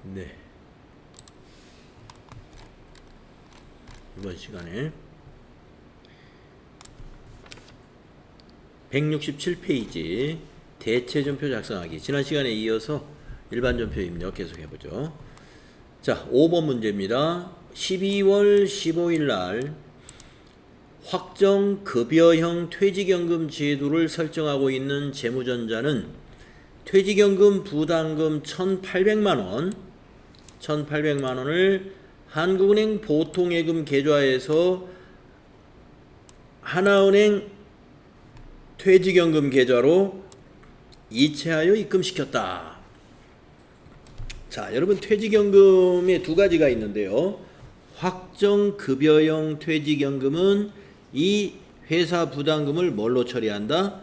네. 이번 시간에 167페이지 대체전표 작성하기. 지난 시간에 이어서 일반전표 입력 계속해보죠. 자, 5번 문제입니다. 12월 15일 날 확정급여형 퇴직연금 제도를 설정하고 있는 재무전자는 퇴직연금 부담금 1,800만원을 한국은행 보통예금 계좌에서 하나은행 퇴직연금 계좌로 이체하여 입금시켰다. 자, 여러분 퇴직연금에 두 가지가 있는데요. 확정급여형 퇴직연금은 이 회사 부담금을 뭘로 처리한다?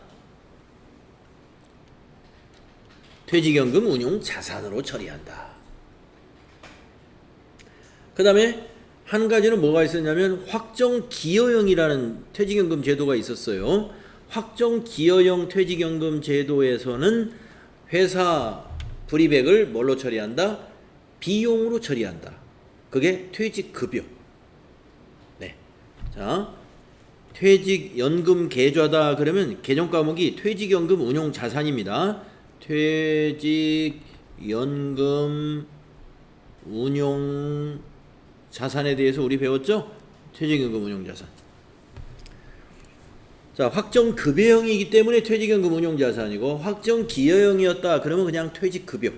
퇴직연금 운용 자산으로 처리한다. 그 다음에 한 가지는 뭐가 있었냐면 확정기여형이라는 퇴직연금 제도가 있었어요. 확정기여형 퇴직연금 제도에서는 회사 불이백을 뭘로 처리한다? 비용으로 처리한다. 그게 퇴직급여. 네. 자, 퇴직연금 계좌다 그러면 개정 과목이 퇴직연금 운용 자산입니다. 퇴직연금 운용 자산에 대해서 우리 배웠죠? 퇴직연금 운용 자산. 자, 확정급여형이기 때문에 퇴직연금 운용 자산이고 확정기여형이었다 그러면 그냥 퇴직급여.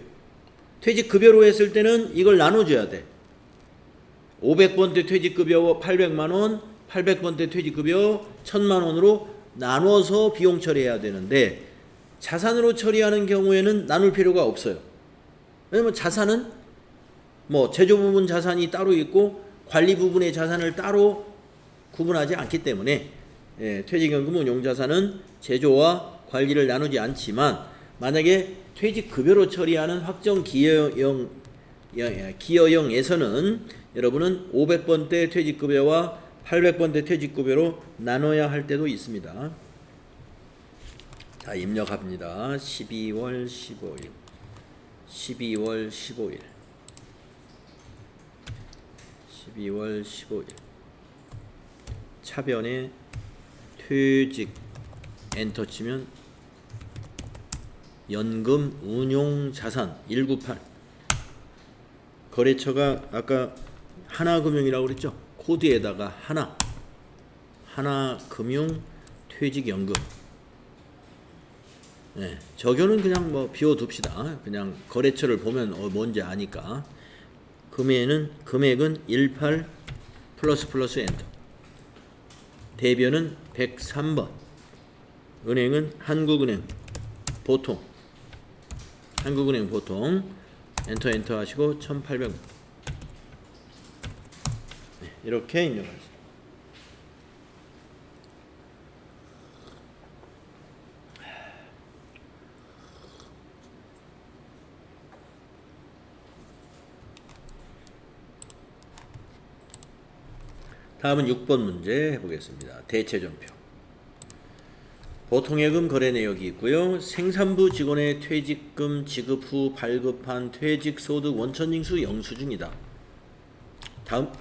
퇴직급여로 했을 때는 이걸 나눠줘야 돼. 500번 때 퇴직급여 800만원, 800번 때 퇴직급여 1000만원으로 나눠서 비용 처리해야 되는데 자산으로 처리하는 경우에는 나눌 필요가 없어요. 왜냐면 자산은 뭐 제조 부분 자산이 따로 있고 관리 부분의 자산을 따로 구분하지 않기 때문에 퇴직연금 운용자산은 제조와 관리를 나누지 않지만 만약에 퇴직급여로 처리하는 확정기여형에서는 여러분은 500번 때 퇴직급여와 800번 때 퇴직급여로 나눠야 할 때도 있습니다. 자, 입력합니다. 12월 15일 12월 15일 12월 15일 차변에 퇴직 엔터 치면 연금 운용 자산 198 거래처가 아까 하나금융이라고 그랬죠. 코드에다가 하나금융 퇴직연금. 네, 적용은 그냥 뭐 비워둡시다. 그냥 거래처를 보면 뭔지 아니까. 금액은 18 플러스 엔터. 대변은 103번. 은행은 한국은행 보통. 한국은행 보통. 엔터 하시고 1800원. 네, 이렇게 입력하세요. 다음은 6번 문제 해보겠습니다. 대체전표. 보통예금 거래 내역이 있고요. 생산부 직원의 퇴직금 지급 후 발급한 퇴직소득 원천징수 영수증이다. 다음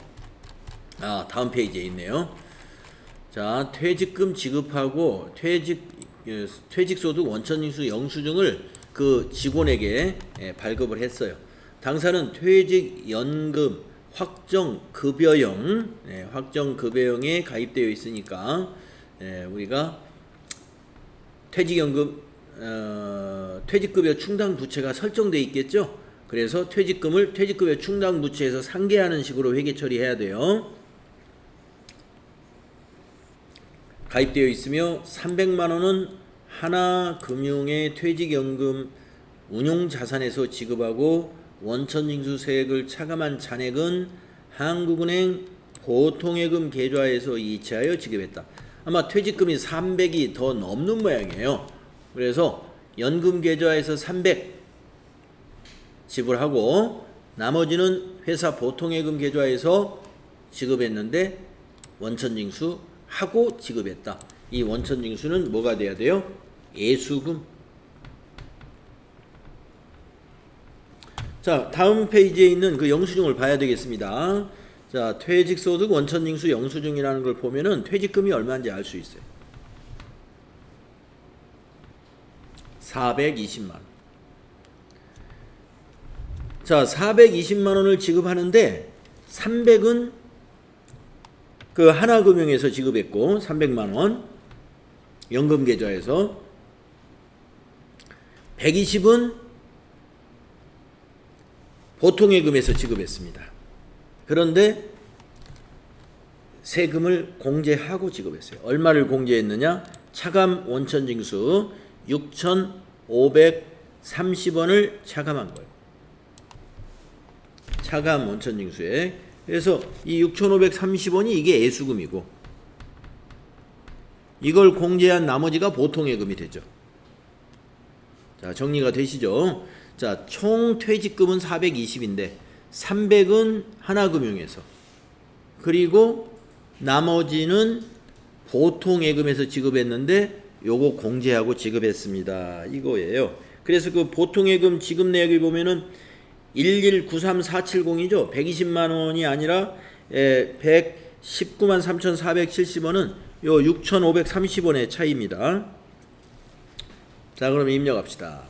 페이지에 있네요. 자, 퇴직금 지급하고 퇴직소득 원천징수 영수증을 그 직원에게 발급을 했어요. 당사는 퇴직연금 확정급여형에 가입되어 있으니까 우리가 퇴직연금 퇴직급여 충당 부채가 설정되어 있겠죠. 그래서 퇴직금을 퇴직급여 충당 부채에서 상계하는 식으로 회계 처리해야 돼요. 가입되어 있으며 300만원은 하나금융의 퇴직연금 운용자산에서 지급하고 원천징수세액을 차감한 잔액은 한국은행 보통예금 계좌에서 이체하여 지급했다. 아마 퇴직금이 300이 더 넘는 모양이에요. 그래서 연금 계좌에서 300 지불하고 나머지는 회사 보통예금 계좌에서 지급했는데 원천징수하고 지급했다. 이 원천징수는 뭐가 돼야 돼요? 예수금. 자, 다음 페이지에 있는 그 영수증을 봐야 되겠습니다. 자, 퇴직소득 원천징수 영수증이라는 걸 보면은 퇴직금이 얼마인지 알 수 있어요. 420만 원. 자, 420만 원을 지급하는데 300은 그 하나금융에서 지급했고 300만 원 연금계좌에서 120은 보통예금에서 지급했습니다. 그런데 세금을 공제하고 지급했어요. 얼마를 공제했느냐? 차감 원천징수 6,530원을 차감한 거예요. 차감 원천징수에. 그래서 이 6,530원이 이게 애수금이고 이걸 공제한 나머지가 보통예금이 되죠. 자, 정리가 되시죠? 자, 총 퇴직금은 420인데 300은 하나금융에서, 그리고 나머지는 보통예금에서 지급했는데 요거 공제하고 지급했습니다. 이거예요. 그래서 그 보통예금 지급 내역을 보면은 1193470이죠. 120만 원이 아니라 119만 3,470원은 요 6,530원의 차이입니다. 자, 그럼 입력합시다.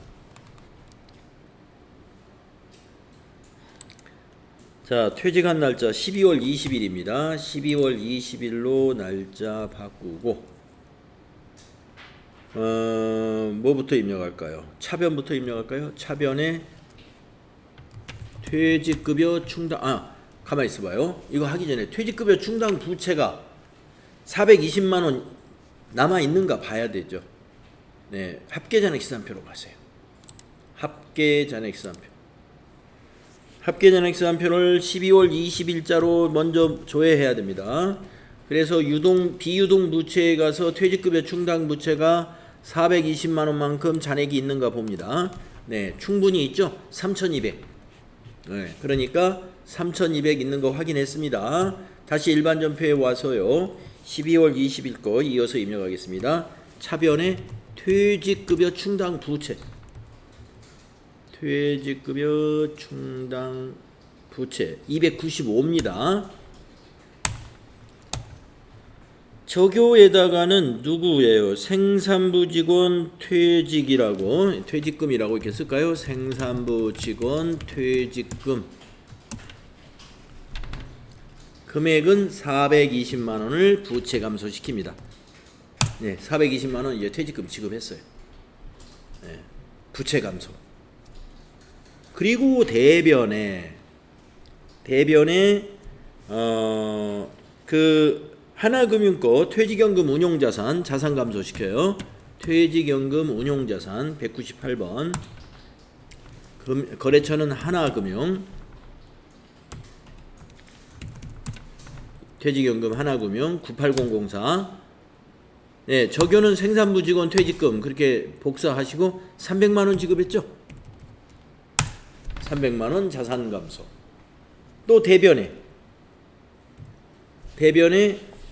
자, 퇴직한 날짜 12월 20일입니다. 12월 20일로 날짜 바꾸고 뭐부터 입력할까요? 차변부터 입력할까요? 차변에 퇴직급여 충당, 가만히 있어봐요. 이거 하기 전에 퇴직급여 충당 부채가 420만 원 남아있는가 봐야 되죠. 네, 합계잔액시산표로 가세요. 합계잔액시산표. 합계잔액시산표를 12월 20일자로 먼저 조회해야 됩니다. 그래서 비유동 부채에 가서 퇴직급여 충당 부채가 420만 원만큼 잔액이 있는가 봅니다. 네, 충분히 있죠. 3,200. 네, 그러니까 3,200 있는 거 확인했습니다. 다시 일반 전표에 와서요. 12월 20일 거 이어서 입력하겠습니다. 차변에 퇴직급여 충당 부채. 퇴직급여 충당 부채 295입니다. 적요에다가는 누구예요? 생산부 직원 퇴직이라고, 퇴직금이라고 이렇게 쓸까요? 생산부 직원 퇴직금 금액은 420만 원을 부채 감소시킵니다. 네, 420만 원 이제 퇴직금 지급했어요. 네, 부채 감소. 그리고 대변에 그 하나금융 거 퇴직연금 운용자산 자산 감소시켜요. 퇴직연금 운용자산 198번. 거래처는 하나금융. 퇴직연금 하나금융 98004. 네, 적요는 생산부 직원 퇴직금 그렇게 복사하시고 300만 원 지급했죠. 300만 원 자산 감소. 또 대변에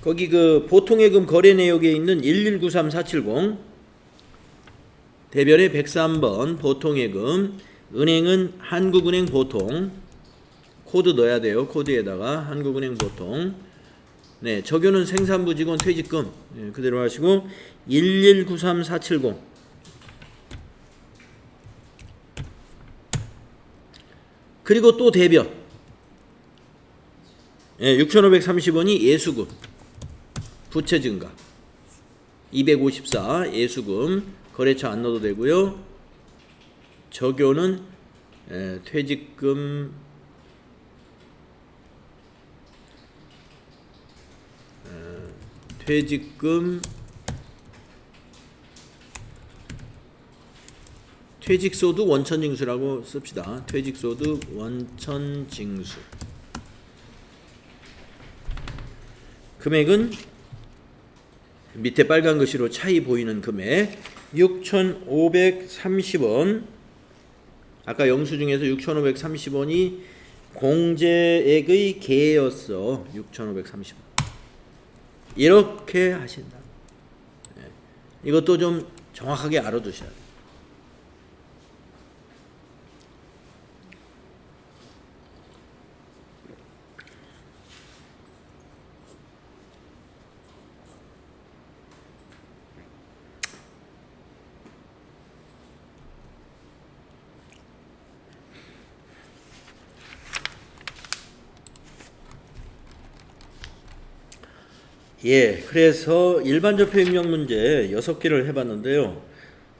거기 그 보통예금 거래 내역에 있는 1193470 대변에 103번 보통예금 은행은 한국은행 보통 코드 넣어야 돼요. 코드에다가 한국은행 보통. 네, 적요는 생산부 직원 퇴직금 네, 그대로 하시고 1193470 그리고 또 대변 네, 6,530원이 예수금 부채 증가 254 예수금 거래처 안 넣어도 되고요. 적요는 퇴직금 퇴직소득 원천징수라고 씁시다. 퇴직소득 원천징수 금액은 밑에 빨간 글씨로 차이 보이는 금액 6,530원. 아까 영수증에서 6,530원이 공제액의 개였어. 6,530원. 이렇게 하신다. 이것도 좀 정확하게 알아두셔야 돼요. 예, 그래서 일반 접해 입력 문제 6개를 해봤는데요.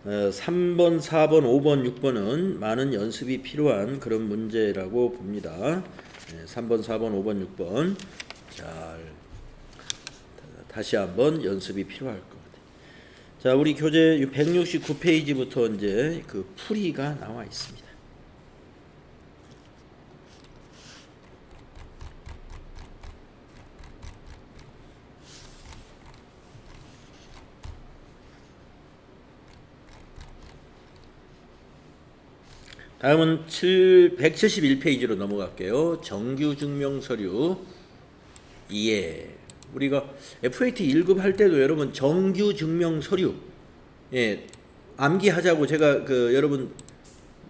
3번, 4번, 5번, 6번은 많은 연습이 필요한 그런 문제라고 봅니다. 3번, 4번, 5번, 6번 잘 다시 한번 연습이 필요할 것 같아요. 자, 우리 교재 169페이지부터 이제 그 풀이가 나와 있습니다. 다음은 171페이지로 넘어갈게요. 정규증명서류 2에 우리가 FAT 1급 할 때도 여러분 정규증명서류 예, 암기하자고 제가 그 여러분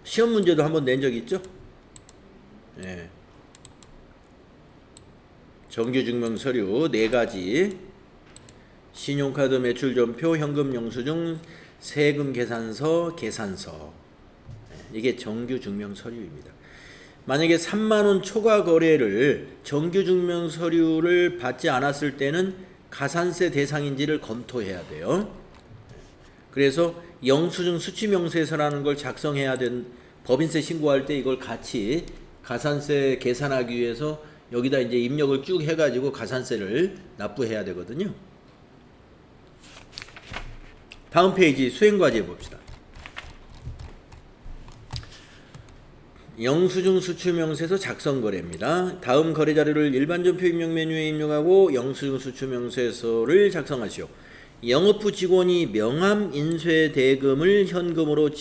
시험 문제도 한번 낸 적 있죠? 예. 정규증명서류 4가지 신용카드 매출전표, 현금영수증, 세금계산서, 계산서 이게 정규증명서류입니다. 만약에 3만원 초과 거래를 정규증명서류를 받지 않았을 때는 가산세 대상인지를 검토해야 돼요. 그래서 영수증 수취명세서라는 걸 작성해야 된 법인세 신고할 때 이걸 같이 가산세 계산하기 위해서 여기다 이제 입력을 쭉 해가지고 가산세를 납부해야 되거든요. 다음 페이지 수행과제 봅시다. 영수증 수취명세서 작성거래입니다. 다음 거래자료를 일반전표 입력 메뉴에 입력하고 영수증 수취명세서를 작성하시오. 영업부 직원이 명함 인쇄 대금을 현금으로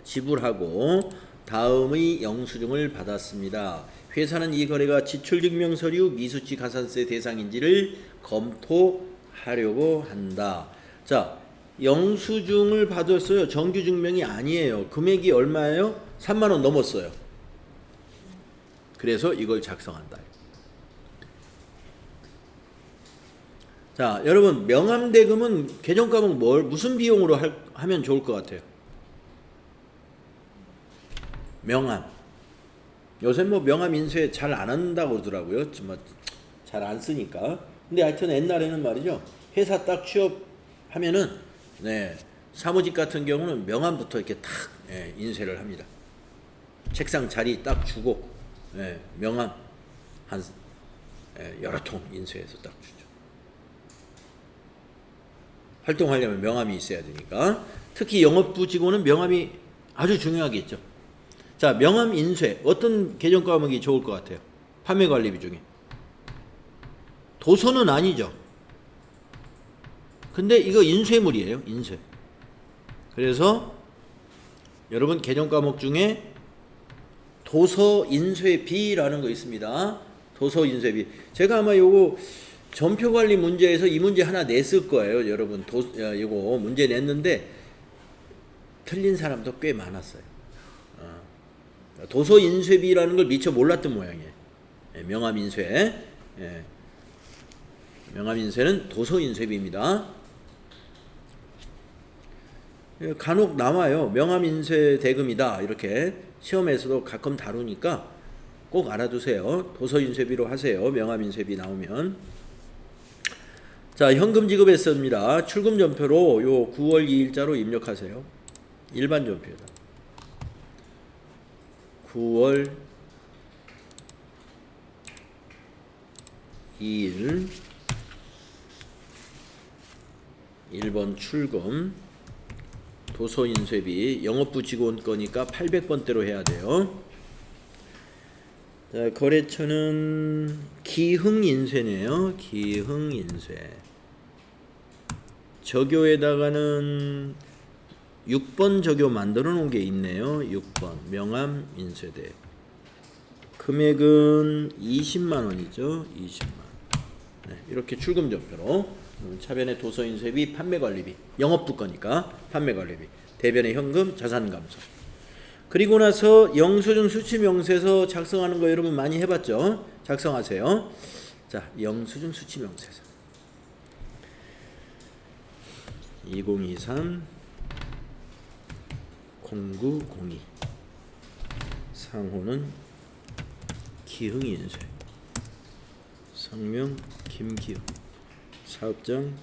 지불하고 다음의 영수증을 받았습니다. 회사는 이 거래가 지출증명서류 미수치 가산세 대상인지를 검토하려고 한다. 자, 영수증을 받았어요. 정규증명이 아니에요. 금액이 얼마예요? 3만원 넘었어요. 그래서 이걸 작성한다. 자, 여러분 명함대금은 개정과목 무슨 비용으로 하면 좋을 것 같아요? 명함. 요새 뭐 명함 인쇄 잘 안 한다고 그러더라고요. 잘 안 쓰니까. 근데 하여튼 옛날에는 말이죠. 회사 딱 취업하면은 사무직 같은 경우는 명함부터 이렇게 탁 인쇄를 합니다. 책상 자리 딱 주고 명함 한 여러 통 인쇄해서 딱 주죠. 활동하려면 명함이 있어야 되니까. 특히 영업부 직원은 명함이 아주 중요하겠죠. 자, 명함 인쇄 어떤 개정 과목이 좋을 것 같아요? 판매관리비 중에 도서는 아니죠. 근데 이거 인쇄물이에요. 인쇄. 그래서 여러분 개정 과목 중에 도서 인쇄비라는 거 있습니다. 도서 인쇄비. 제가 아마 요거 전표 관리 문제에서 이 문제 하나 냈을 거예요. 여러분 이거 문제 냈는데 틀린 사람도 꽤 많았어요. 도서 인쇄비라는 걸 미처 몰랐던 모양이에요. 명함 인쇄. 명함 인쇄는 도서 인쇄비입니다. 간혹 나와요. 명함 인쇄 대금이다. 이렇게 시험에서도 가끔 다루니까 꼭 알아두세요. 도서 인쇄비로 하세요. 명함 인쇄비 나오면. 자, 현금 지급했습니다. 출금 전표로 요 9월 2일자로 입력하세요. 일반 전표다. 9월 2일 1번 출금 도서인쇄비 영업부 직원 거니까 800번대로 해야 돼요. 자, 거래처는 기흥인쇄네요. 기흥인쇄. 적요에다가는 6번 적요 만들어 놓은 게 있네요. 6번 명함 인쇄대. 금액은 20만원이죠. 20만원. 이렇게 출금 전표로 차변의 도서인쇄비, 판매관리비, 영업부 거니까 판매관리비, 대변의 현금, 자산감소. 그리고 나서 영수증 수취명세서 작성하는 거 여러분 많이 해봤죠? 작성하세요. 자, 영수증 수취명세서 2023 0902 상호는 기흥인쇄 성명 김기흥 사업장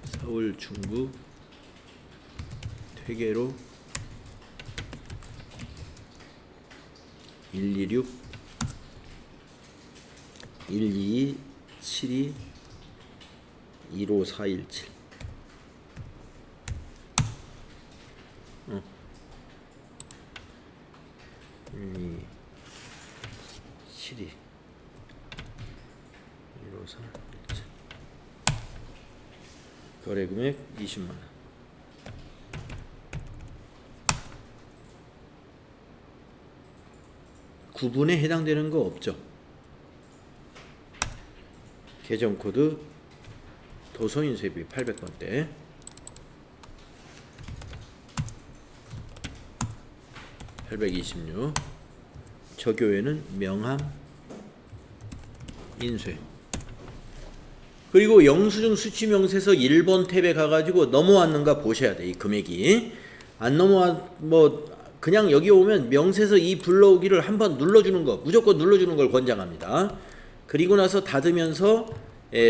서울 중구 퇴계로 126 122 72 15417 1, 2, 7, 2, 1, 5, 4, 1, 7. 거래 금액 20만 원. 구분에 해당되는 거 없죠? 계정 코드 도서인 세비 800번대 826 저교회는 명함 인쇄. 그리고 영수증 수취명세서 1번 탭에 가가지고 넘어왔는가 보셔야 돼. 이 금액이 안 넘어와 뭐 그냥 여기 오면 명세서 이 불러오기를 한번 눌러주는 거 무조건 눌러주는 걸 권장합니다. 그리고 나서 닫으면서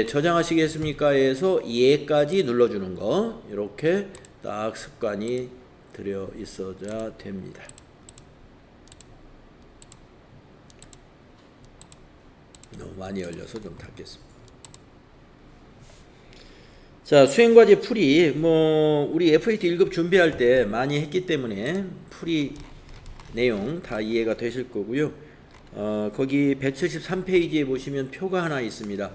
저장하시겠습니까 해서 예까지 눌러주는 거 이렇게 딱 습관이 들여 있어야 됩니다. 너무 많이 열려서 좀 닫겠습니다. 자, 수행과제 풀이 우리 FAT 1급 준비할 때 많이 했기 때문에 풀이 내용 다 이해가 되실 거고요. 거기 173페이지에 보시면 표가 하나 있습니다.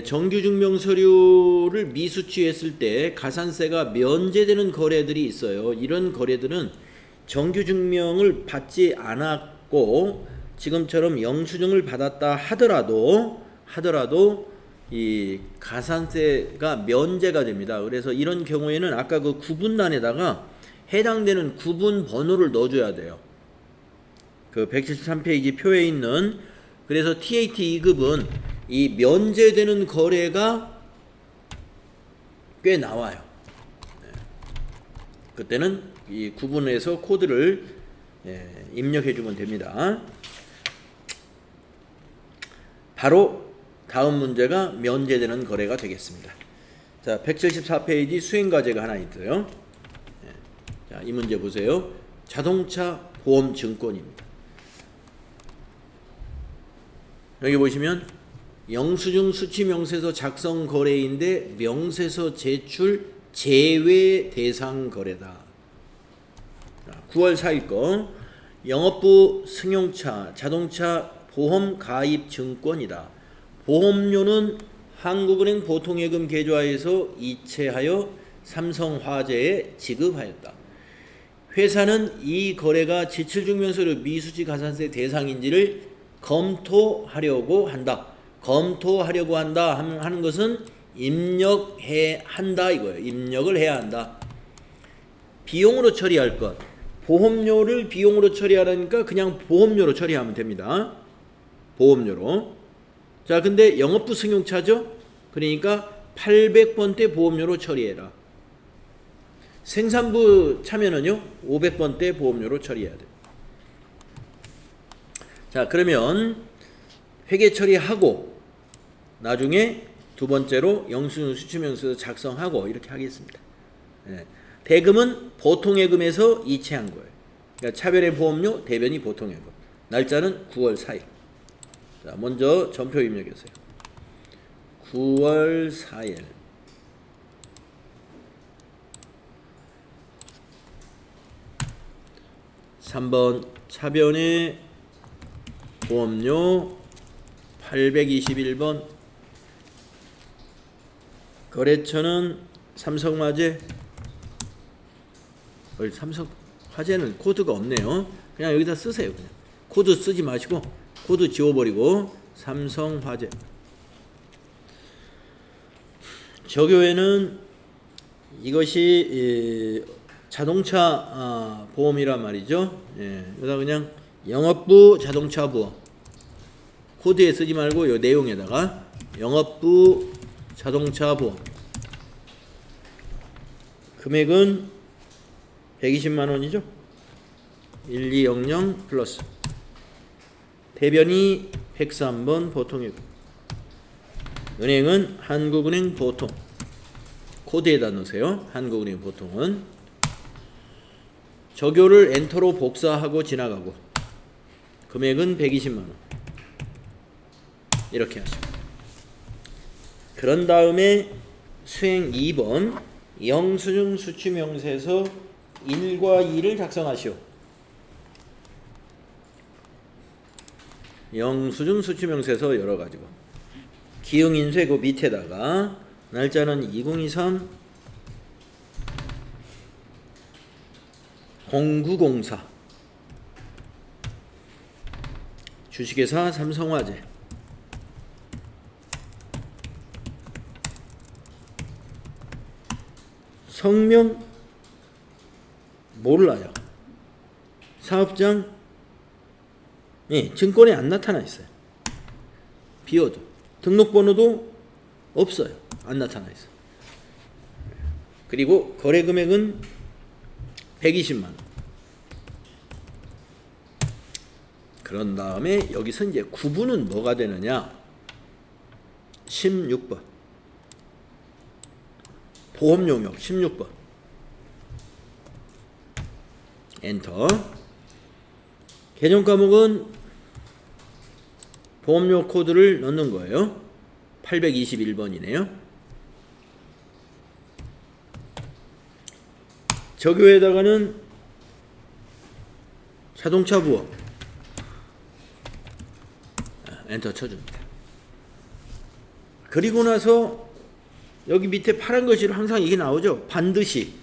정규증명서류를 미수취했을 때 가산세가 면제되는 거래들이 있어요. 이런 거래들은 정규증명을 받지 않았고 지금처럼 영수증을 받았다 하더라도 이 가산세가 면제가 됩니다. 그래서 이런 경우에는 아까 그 구분란에다가 해당되는 구분 번호를 넣어줘야 돼요. 그 173페이지 표에 있는. 그래서 TAT 2급은 이 면제되는 거래가 꽤 나와요. 그때는 이 구분해서 코드를 입력해 주면 됩니다. 바로 다음 문제가 면제되는 거래가 되겠습니다. 자, 174페이지 수행과제가 하나 있어요. 자, 이 문제 보세요. 자동차 보험 증권입니다. 여기 보시면 영수증 수취명세서 작성 거래인데 명세서 제출 제외 대상 거래다. 9월 4일 거 영업부 승용차 자동차 보험 가입 증권이다. 보험료는 한국은행 보통예금 계좌에서 이체하여 삼성화재에 지급하였다. 회사는 이 거래가 지출증명서류 미수지 가산세 대상인지를 검토하려고 한다. 검토하려고 한다 하는 것은 입력해야 한다 이거예요. 입력을 해야 한다. 비용으로 처리할 것. 보험료를 비용으로 처리하라니까 그냥 보험료로 처리하면 됩니다. 보험료로. 자, 근데 영업부 승용차죠? 그러니까 800번대 보험료로 처리해라. 생산부 차면은요 500번대 보험료로 처리해야 돼요. 자, 그러면 회계 처리하고 나중에 두 번째로 영수증 수취명세서 작성하고 이렇게 하겠습니다. 대금은 보통예금에서 이체한 거예요. 그러니까 차별의 보험료, 대변이 보통예금. 날짜는 9월 4일. 자, 먼저 전표 입력하세요. 9월 4일. (3번) 차변의 보험료 821번. 거래처는 삼성화재. 삼성화재는 코드가 없네요. 그냥 여기다 쓰세요. 그냥 코드 쓰지 마시고 코드 지워버리고 삼성화재. 저교회는 이것이 자동차 보험이란 말이죠. 여기다 그냥 영업부 자동차 보험 코드에 쓰지 말고 이 내용에다가 영업부 자동차 보험. 금액은 120만원이죠. 1200 플러스 대변이 103번 보통예금. 은행은 한국은행 보통 코드에다 넣으세요. 한국은행 보통은 적요를 엔터로 복사하고 지나가고 금액은 120만원 이렇게 하십니다. 그런 다음에 수행 2번 영수증 수취명세서 1과 2를 작성하시오. 영수증 수취명세서 열어가지고 기흥인쇄 그 밑에다가 날짜는 2023 0904 주식회사 삼성화재 성명 몰라요. 사업장 증권에 안 나타나 있어요. 비워도 등록번호도 없어요. 안 나타나 있어요. 그리고 거래 금액은 120만원. 그런 다음에 여기서 이제 구분은 뭐가 되느냐? 16번 보험 용역 16번 엔터. 개정 과목은 보험료 코드를 넣는 거예요. 821번이네요. 적요에다가는 자동차 부업 엔터 쳐줍니다. 그리고 나서 여기 밑에 파란 글씨로 항상 이게 나오죠. 반드시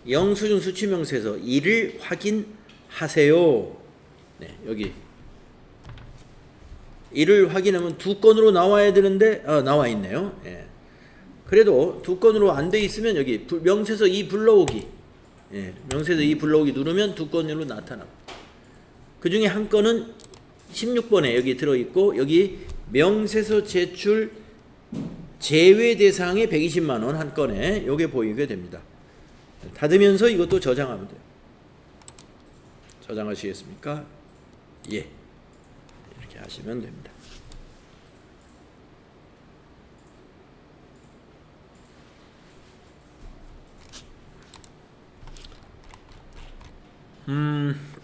영수증 수취명세서 이를 확인하세요. 네, 여기 이를 확인하면 두 건으로 나와야 되는데 나와 있네요. 예. 그래도 두 건으로 안 돼 있으면 여기 명세서 이 불러오기 명세서 이 불러오기 누르면 두 건으로 나타납니다. 그 중에 한 건은 16번에 여기 들어있고 여기 명세서 제출 제외 대상의 120만원 한 건에 요게 보이게 됩니다. 닫으면서 이것도 저장하면 돼요. 저장하시겠습니까? 예. 이렇게 하시면 됩니다.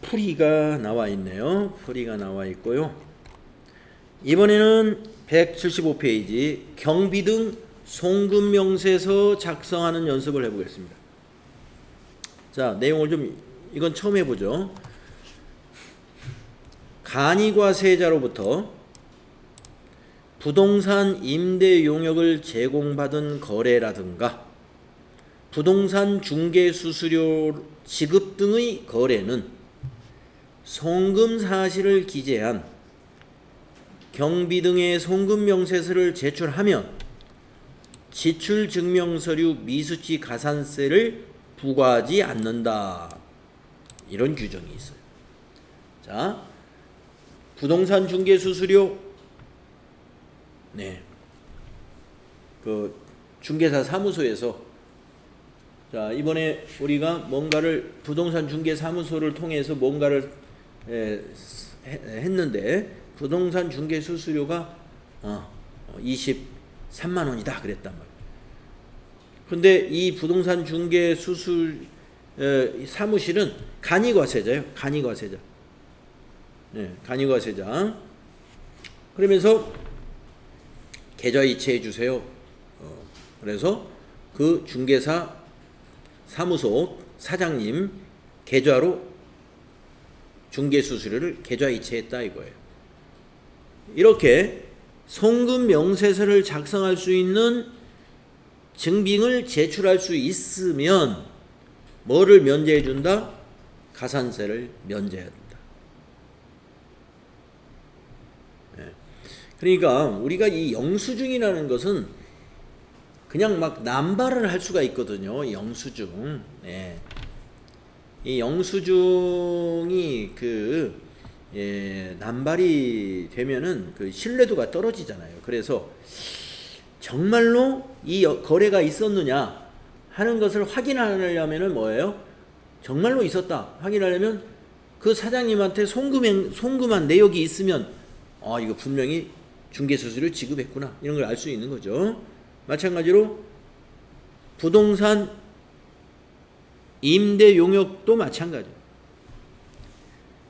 풀이가 나와 있네요. 풀이가 나와 있고요. 이번에는 175페이지 경비등 송금명세서 작성하는 연습을 해보겠습니다. 자, 내용을 좀 이건 처음 해보죠. 간이과세자로부터 부동산 임대 용역을 제공받은 거래라든가 부동산 중개 수수료 지급 등의 거래는 송금 사실을 기재한 경비 등의 송금 명세서를 제출하면 지출 증명 서류 미수치 가산세를 부과하지 않는다. 이런 규정이 있어요. 자, 부동산 중개 수수료 그 중개사 사무소에서 자, 이번에 우리가 뭔가를 부동산 중개 사무소를 통해서 뭔가를 했는데 부동산 중개 수수료가 23만 원이다 그랬단 말이에요. 근데 이 부동산 중개 사무실은 간이과세자예요. 간이과세자. 간이과세자. 그러면서 계좌 이체해 주세요. 그래서 그 중개사 사무소 사장님 계좌로 중개 수수료를 계좌 이체했다 이거예요. 이렇게 송금 명세서를 작성할 수 있는 증빙을 제출할 수 있으면 뭐를 면제해 준다? 가산세를 면제해야 된다. 그러니까 우리가 이 영수증이라는 것은 그냥 막 남발을 할 수가 있거든요. 영수증. 이 영수증이 남발이 되면은 그 신뢰도가 떨어지잖아요. 그래서 정말로 이 거래가 있었느냐 하는 것을 확인하려면은 뭐예요? 정말로 있었다 확인하려면 그 사장님한테 송금한 내역이 있으면 이거 분명히 중개수수료 지급했구나 이런 걸 알 수 있는 거죠. 마찬가지로 부동산 임대 용역도 마찬가지예요.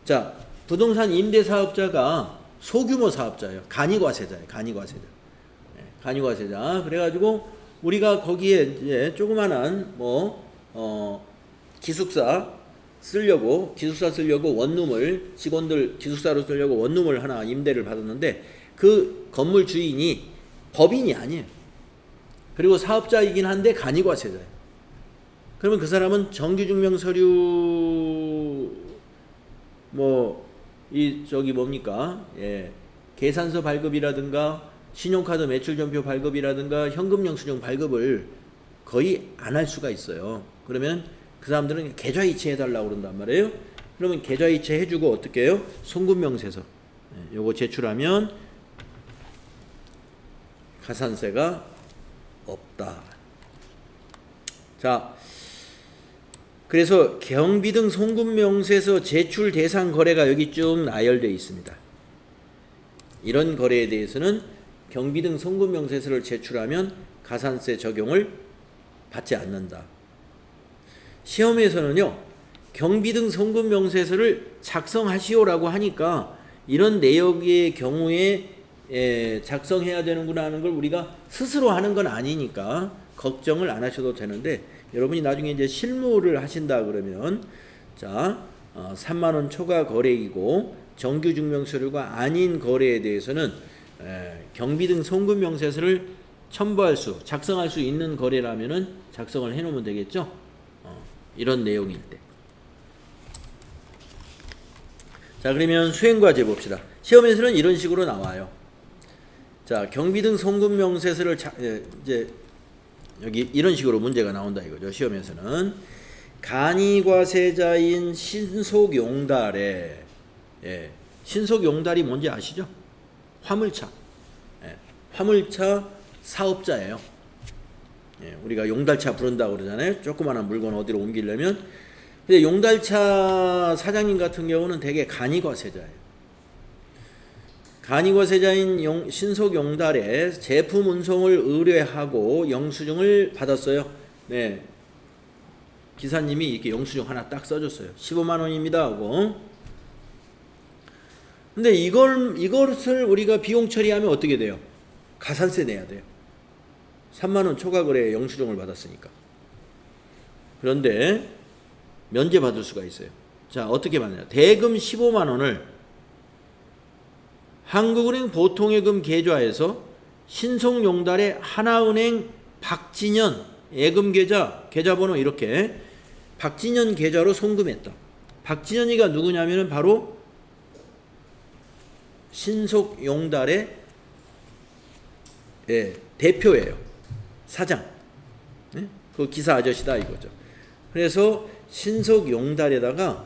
자, 부동산 임대 사업자가 소규모 사업자예요. 간이과세자예요. 간이과세자. 네, 간이과세자. 그래가지고 우리가 거기에 이제 조그만한 기숙사 쓰려고 원룸을 직원들 기숙사로 쓰려고 원룸을 하나 임대를 받았는데 그 건물 주인이 법인이 아니에요. 그리고 사업자이긴 한데 간이과세자예요. 그러면 그 사람은 정규증명서류 계산서 발급이라든가 신용카드 매출전표 발급이라든가 현금 영수증 발급을 거의 안 할 수가 있어요. 그러면 그 사람들은 계좌이체 해달라고 그런단 말이에요. 그러면 계좌이체 해주고 어떻게 해요? 송금명세서 요거 제출하면 가산세가 없다. 자, 그래서 경비등 송금명세서 제출 대상 거래가 여기 쭉 나열되어 있습니다. 이런 거래에 대해서는 경비등 송금명세서를 제출하면 가산세 적용을 받지 않는다. 시험에서는요, 경비등 송금명세서를 작성하시오라고 하니까 이런 내역의 경우에 작성해야 되는구나 하는 걸 우리가 스스로 하는 건 아니니까 걱정을 안 하셔도 되는데, 여러분이 나중에 이제 실무를 하신다 그러면 3만 원 초과 거래이고 정규 증명서류가 아닌 거래에 대해서는 경비등 송금명세서를 작성할 수 있는 거래라면은 작성을 해 놓으면 되겠죠. 이런 내용일 때. 자, 그러면 수행과제 봅시다. 시험에서는 이런 식으로 나와요. 자, 경비등 송금명세서를 이제 여기 이런 식으로 문제가 나온다 이거죠. 시험에서는 간이과세자인 신속용달에 신속용달이 뭔지 아시죠? 화물차. 화물차 사업자예요. 우리가 용달차 부른다고 그러잖아요. 조그마한 물건 어디로 옮기려면. 근데 용달차 사장님 같은 경우는 되게 간이과세자예요. 간이과세자인 신속용달에 제품 운송을 의뢰하고 영수증을 받았어요. 네, 기사님이 이렇게 영수증 하나 딱 써줬어요. 15만 원입니다 하고. 근데 이것을 우리가 비용 처리하면 어떻게 돼요? 가산세 내야 돼요. 3만 원 초과 거래에 영수증을 받았으니까. 그런데 면제 받을 수가 있어요. 자, 어떻게 받느냐? 대금 15만 원을 한국은행 보통예금 계좌에서 신속용달의 하나은행 박진현 예금 계좌번호 이렇게 박진현 계좌로 송금했다. 박진현이가 누구냐면은 바로 신속용달의 대표예요. 사장. 그 기사 아저씨다 이거죠. 그래서 신속용달에다가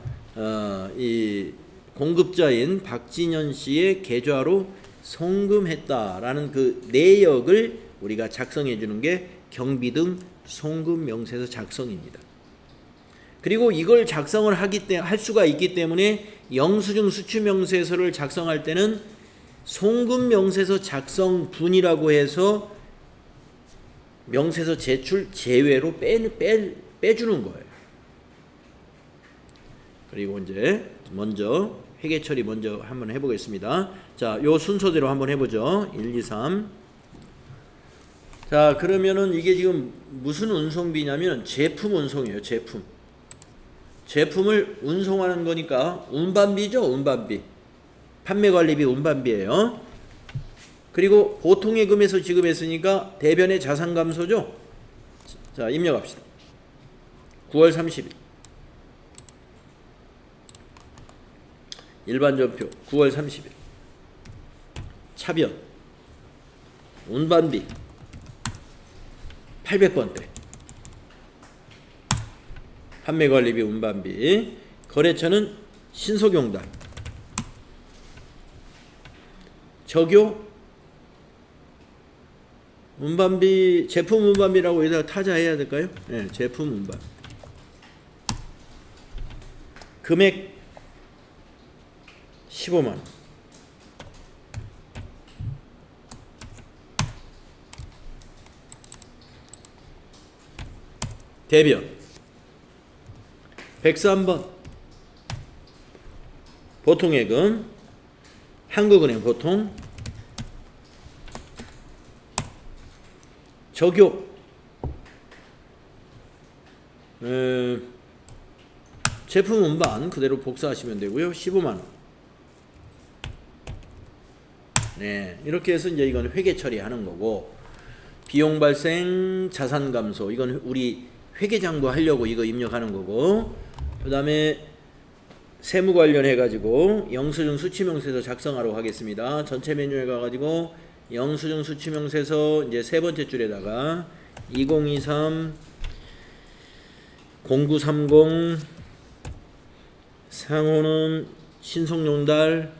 이 공급자인 박진현 씨의 계좌로 송금했다라는 그 내역을 우리가 작성해 주는 게 경비등 송금명세서 작성입니다. 그리고 이걸 작성을 할 수가 있기 때문에 영수증 수취명세서를 작성할 때는 송금명세서 작성분이라고 해서 명세서 제출 제외로 빼주는 거예요. 그리고 이제 먼저 회계 처리 먼저 한번 해보겠습니다. 자, 요 순서대로 한번 해보죠. 1, 2, 3. 자, 그러면은 이게 지금 무슨 운송비냐면 제품 운송이에요. 제품을 운송하는 거니까 운반비죠. 운반비. 판매관리비 운반비예요. 그리고 보통예금에서 지급했으니까 대변의 자산감소죠. 자, 입력합시다. 9월 30일. 일반전표 9월 30일. 차변 운반비 800번대. 판매관리비 운반비. 거래처는 신속용달. 적요 운반비 제품 운반비라고 여기다가 타자해야 될까요? 네, 제품 운반. 금액 15만 원. 대변 103번 보통예금 한국은행 보통 적용 제품 운반 그대로 복사하시면 되고요. 15만원. 네, 이렇게 해서 이제 이건 회계 처리하는 거고, 비용 발생, 자산 감소, 이건 우리 회계장부 하려고 이거 입력하는 거고, 그 다음에 세무 관련해 가지고 영수증 수취명세서 작성하러 가겠습니다. 전체 메뉴에 가가지고 영수증 수취명세서 이제 세 번째 줄에다가 2023 0930 상호는 신속용달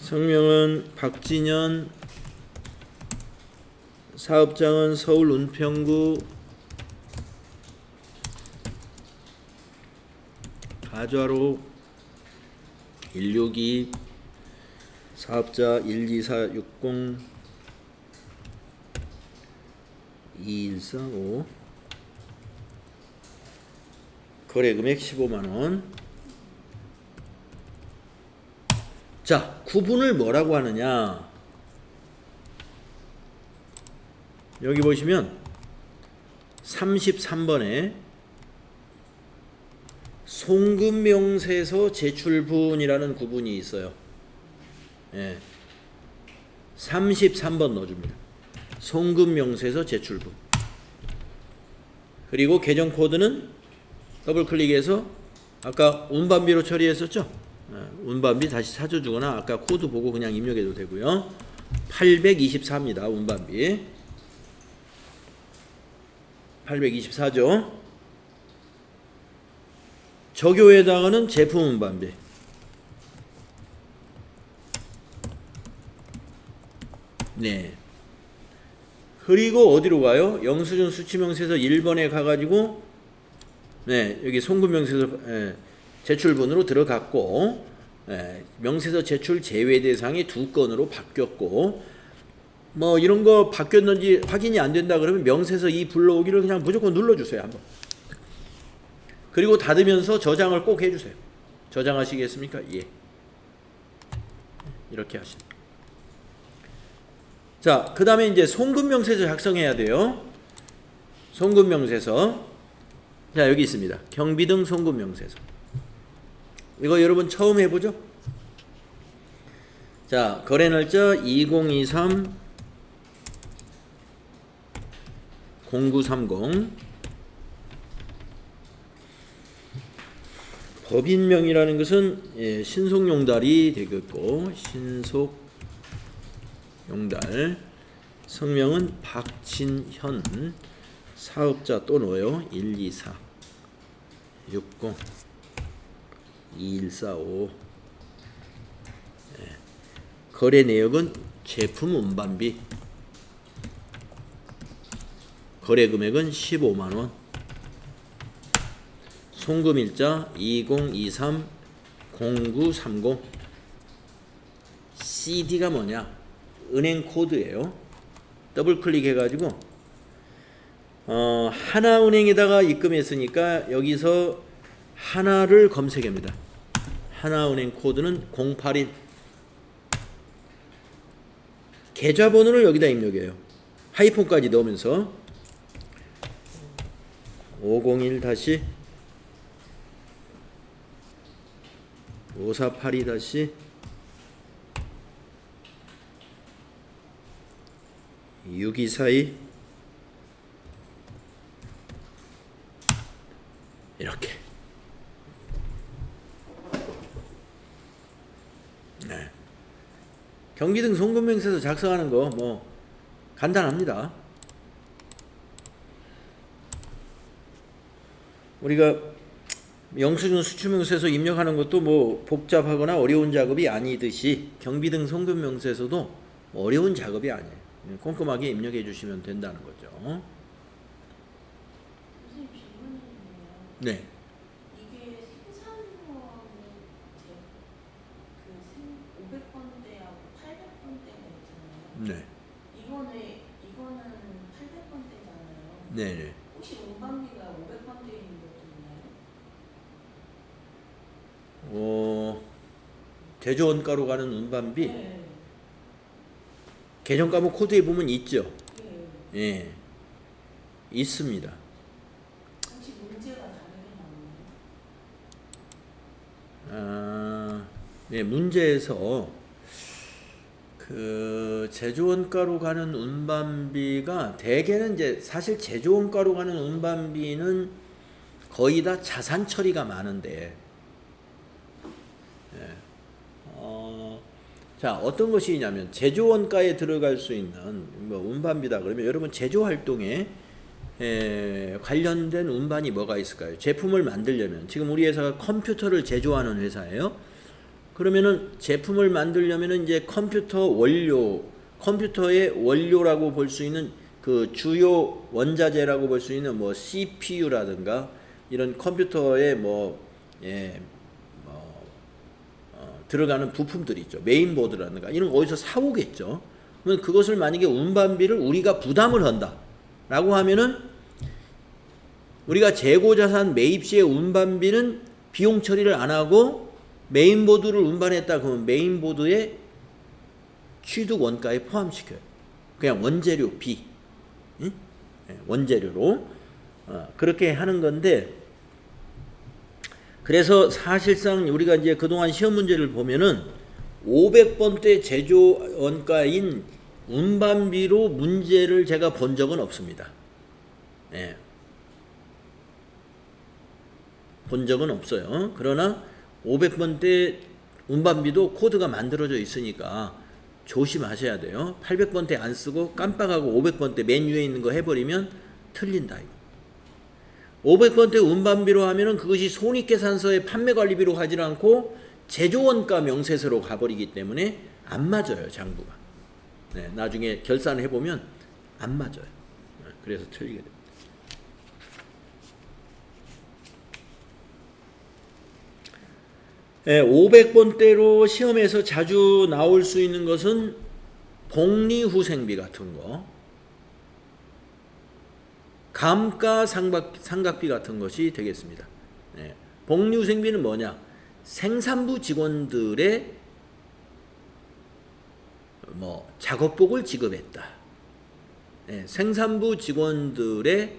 성명은 박진현 사업장은 서울 은평구 가좌로 162 사업자 12460 2145 거래금액 15만원. 자, 구분을 뭐라고 하느냐, 여기 보시면 33번에 송금명세서 제출분이라는 구분이 있어요. 예. 33번 넣어줍니다. 송금명세서 제출분. 그리고 계정 코드는 더블 클릭해서 아까 운반비로 처리했었죠? 운반비 다시 찾아주거나 아까 코드 보고 그냥 입력해도 되고요. 824입니다. 운반비 824죠. 적요에다가는 제품 운반비. 네. 그리고 어디로 가요? 영수증 수취명세서 1번에 가가지고 네, 여기 송금명세서 제출분으로 들어갔고, 명세서 제출 제외 대상이 2건으로 바뀌었고, 뭐 이런 거 바뀌었는지 확인이 안 된다 그러면 명세서 이 불러오기를 그냥 무조건 눌러주세요. 한번. 그리고 닫으면서 저장을 꼭 해주세요. 저장하시겠습니까? 예. 이렇게 하십니다. 자, 그 다음에 이제 송금명세서 작성해야 돼요. 송금명세서. 자, 여기 있습니다. 경비등 송금명세서. 이거 여러분 처음 해보죠? 자, 거래날짜 2023 0930 법인명이라는 것은 신속용달이 되겠고, 신속용달, 성명은 박진현, 사업자 또 넣어요. 124 60 2145. 거래 내역은 제품 운반비, 거래 금액은 15만원, 송금일자 2023 0930. CD가 뭐냐? 은행 코드예요. 더블 클릭해 가지고 하나은행에다가 입금했으니까 여기서 하나를 검색합니다. 하나은행 코드는 081. 계좌번호를 여기다 입력해요. 하이폰까지 넣으면서 501 5482 6242 이렇게. 네. 경비등 송금명세서 작성하는 거 뭐 간단합니다. 우리가 영수증 수취명세서 입력하는 것도 뭐 복잡하거나 어려운 작업이 아니듯이 경비등 송금명세서도 어려운 작업이 아니에요. 꼼꼼하게 입력해 주시면 된다는 거죠. 선생님 질문이 있네요. 네. 이게 생산료하고 그 500번대하고 800번대가 있잖아요. 네. 혹시 운반비가 500번대에 있는 것도 있나요? 제조 원가로 가는 운반비 네. 계정 과목 코드에 보면 있죠. 네. 예, 있습니다. 혹시 문제가 다르게 나오나요? 네, 문제에서 그 제조 원가로 가는 운반비가 대개는 이제 사실 제조 원가로 가는 운반비는 거의 다 자산 처리가 많은데, 자, 어떤 것이냐면 제조 원가에 들어갈 수 있는 뭐 운반비다 그러면 여러분 제조 활동에 관련된 운반이 뭐가 있을까요? 제품을 만들려면 지금 우리 회사가 컴퓨터를 제조하는 회사예요. 그러면은 제품을 만들려면은 이제 컴퓨터 원료, 컴퓨터의 원료라고 볼 수 있는 그 주요 원자재라고 볼 수 있는 뭐 CPU라든가 이런 컴퓨터에 들어가는 부품들이 있죠. 메인보드라든가 이런 거 어디서 사오겠죠. 그러면 그것을 만약에 운반비를 우리가 부담을 한다라고 하면은 우리가 재고자산 매입 시에 운반비는 비용 처리를 안 하고 메인보드를 운반했다 그러면 메인보드의 취득 원가에 포함시켜요. 그냥 원재료 B, 응? 원재료로 그렇게 하는 건데, 그래서 사실상 우리가 이제 그동안 시험 문제를 보면은 500번대 제조 원가인 운반비로 문제를 제가 본 적은 없습니다. 예. 본 적은 없어요. 그러나 500번대 운반비도 코드가 만들어져 있으니까 조심하셔야 돼요. 800번대 안 쓰고 깜빡하고 500번대 맨 위에 있는 거 해버리면 틀린다 이거. 500번대 운반비로 하면은 그것이 손익계산서의 판매관리비로 하지 않고 제조원가 명세서로 가버리기 때문에 안 맞아요, 장부가. 네, 나중에 결산해 보면 안 맞아요. 그래서 틀리게 됩니다. 네, 500번대로 시험에서 자주 나올 수 있는 것은 복리후생비 같은 거, 감가상각비 같은 것이 되겠습니다. 네. 복리후생비는 뭐냐? 생산부 직원들의 작업복을 지급했다. 네. 생산부 직원들의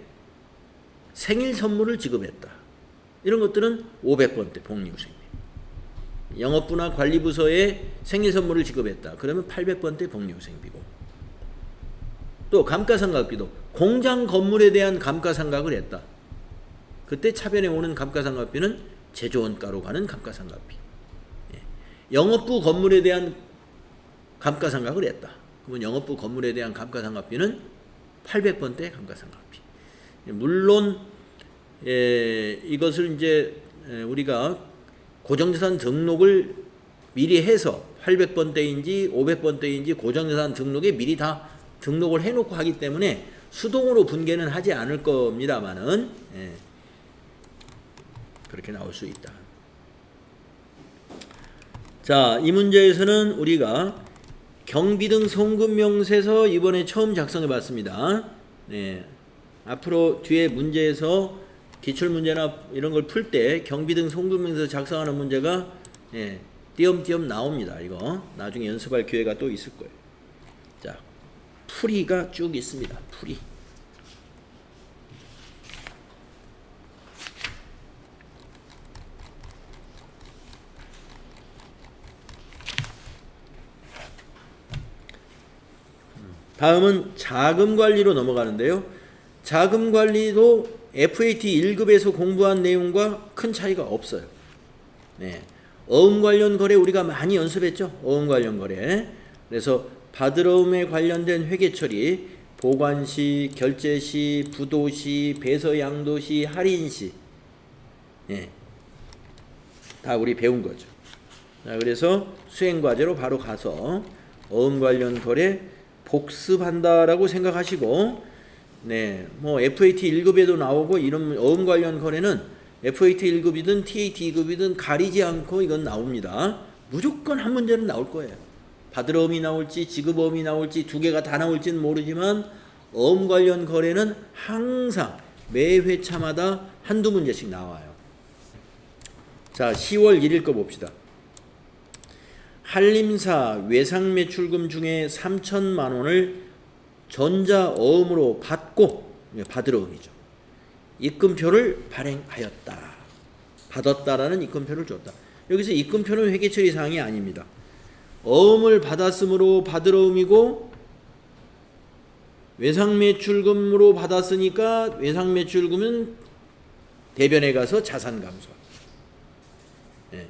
생일 선물을 지급했다. 이런 것들은 500번대 복리후생비. 영업부나 관리부서에 생일 선물을 지급했다. 그러면 800번대 복리후생비고. 또 감가상각비도 공장 건물에 대한 감가상각을 했다. 그때 차변에 오는 감가상각비는 제조원가로 가는 감가상각비. 영업부 건물에 대한 감가상각을 했다. 그러면 영업부 건물에 대한 감가상각비는 800번대 감가상각비. 물론 이것을 이제 우리가 고정자산 등록을 미리 해서 800번대인지 500번대인지 고정자산 등록에 미리 다 등록을 해놓고 하기 때문에 수동으로 분계는 하지 않을 겁니다만은 그렇게 나올 수 있다. 자, 이 문제에서는 우리가 경비등 송금명세서 이번에 처음 작성해 봤습니다. 네. 앞으로 뒤에 문제에서 기출문제나 이런 걸 풀 때 경비등 송금명세서 작성하는 문제가 띄엄띄엄 나옵니다. 이거 나중에 연습할 기회가 또 있을 거예요. 자, 풀이가 쭉 있습니다. 풀이. 다음은 자금관리로 넘어가는데요. 자금관리도 FAT 1급에서 공부한 내용과 큰 차이가 없어요. 네. 어음 관련 거래 우리가 많이 연습했죠. 어음 관련 거래. 그래서 받으러움에 관련된 회계처리, 보관시, 결제시, 부도시, 배서양도시, 할인시, 다 우리 배운 거죠. 자, 그래서 수행과제로 바로 가서 어음 관련 거래 복습한다라고 생각하시고, FAT 1급에도 나오고 이런 어음 관련 거래는 FAT 1급이든 TAT 2급이든 가리지 않고 이건 나옵니다. 무조건 한 문제는 나올 거예요. 받으러움이 나올지 지급어음이 나올지 두 개가 다 나올지는 모르지만 어음 관련 거래는 항상 매 회차마다 한두 문제씩 나와요. 자, 10월 1일 거 봅시다. 한림사 외상매출금 중에 3천만 원을 전자어음으로 받고, 받으러 음이죠. 입금표를 발행하였다. 받았다라는 입금표를 줬다. 여기서 입금표는 회계처리 사항이 아닙니다. 어음을 받았으므로 받으러 음이고, 외상매출금으로 받았으니까 외상매출금은 대변에 가서 자산감소. 예.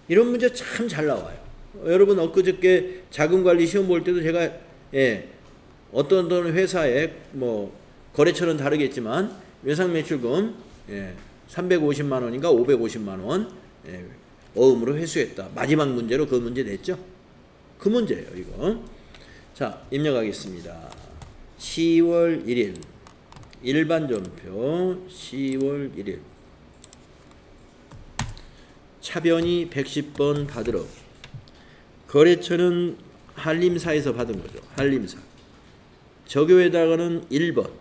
이런 문제 참 잘 나와요. 여러분 엊그저께 자금관리 시험 볼 때도 제가 어떤 회사에 뭐 거래처는 다르겠지만 외상매출금 350만 원인가 550만 원 어음으로 회수했다. 마지막 문제로 그 문제 냈죠. 그 문제예요 이거. 자, 입력하겠습니다. 10월 1일 일반 전표 10월 1일 차변이 110번 받으러 거래처는 한림사에서 받은 거죠. 한림사. 적요에다가는 1번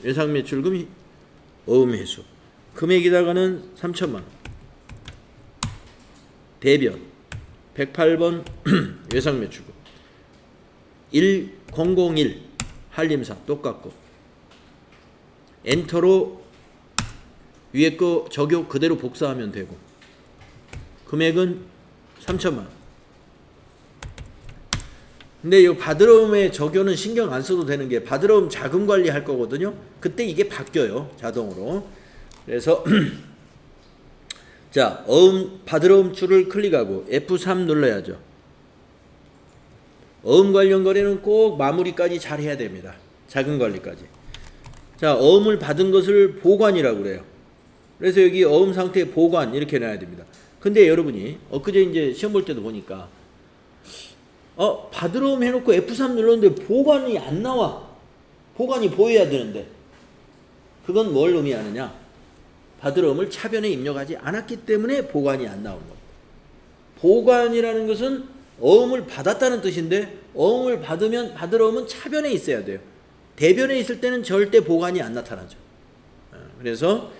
외상매출금이 어음회수. 금액에다가는 3천만 원. 대변 108번 외상매출금 1001 한림사 똑같고 엔터로 위에 거 적요 그대로 복사하면 되고 금액은 3천만 원. 근데 이 받으러움의 적요는 신경 안 써도 되는 게 받으러움 자금 관리할 거거든요. 그때 이게 바뀌어요 자동으로. 그래서 자, 어음 받으러움 줄을 클릭하고 F3 눌러야죠. 어음 관련 거래는 꼭 마무리까지 잘 해야 됩니다. 자금 관리까지. 자, 어음을 받은 것을 보관이라고 그래요. 그래서 여기 어음 상태 보관 이렇게 놔야 됩니다. 근데 여러분이 엊그제 이제 시험 볼 때도 보니까 받으러움 해놓고 F3 눌렀는데 보관이 안 나와. 보관이 보여야 되는데 그건 뭘 의미하느냐? 받으러움을 차변에 입력하지 않았기 때문에 보관이 안 나온 겁니다. 보관이라는 것은 어음을 받았다는 뜻인데 어음을 받으면 받으러움은 차변에 있어야 돼요. 대변에 있을 때는 절대 보관이 안 나타나죠. 그래서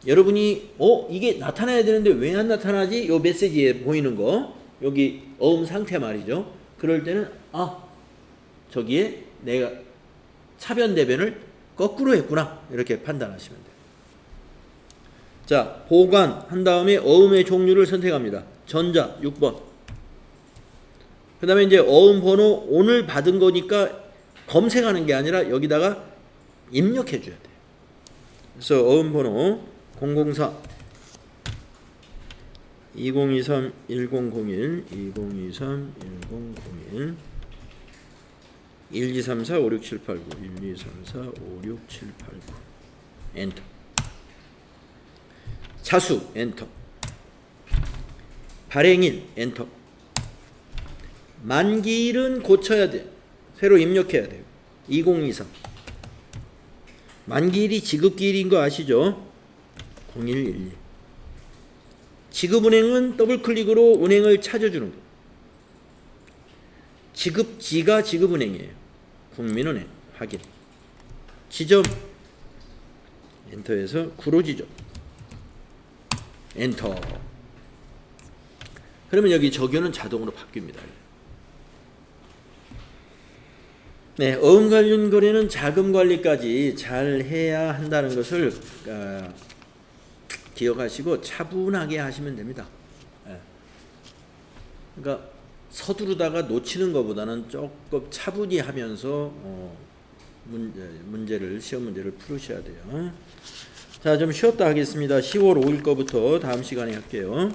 여러분이 이게 나타나야 되는데 왜 안 나타나지? 요 메시지에 보이는 거 여기 어음 상태 말이죠. 그럴 때는 저기에 내가 차변 대변을 거꾸로 했구나 이렇게 판단하시면 돼요. 자, 보관한 다음에 어음의 종류를 선택합니다. 전자 6번. 그 다음에 이제 어음 번호 오늘 받은 거니까 검색하는 게 아니라 여기다가 입력해 줘야 돼요. 그래서 어음 번호 004 2023 1001 2023 1001 1234 56789 1234 56789 엔터. 차수 엔터. 발행일 엔터. 만기일은 고쳐야 돼. 새로 입력해야 돼요. 2023. 만기일이 지급기일인 거 아시죠? 0112. 지급은행은 더블클릭으로 은행을 찾아주는 거. 지급지가 지급은행이에요. 국민은행 확인. 지점 엔터에서 구로지점 엔터. 그러면 여기 적요는 자동으로 바뀝니다. 네, 어음 관련 거래는 자금 관리까지 잘 해야 한다는 것을 기억하시고 차분하게 하시면 됩니다. 그러니까 서두르다가 놓치는 것보다는 조금 차분히 하면서 시험 문제를 풀으셔야 돼요. 자, 좀 쉬었다 하겠습니다. 10월 5일 거부터 다음 시간에 할게요.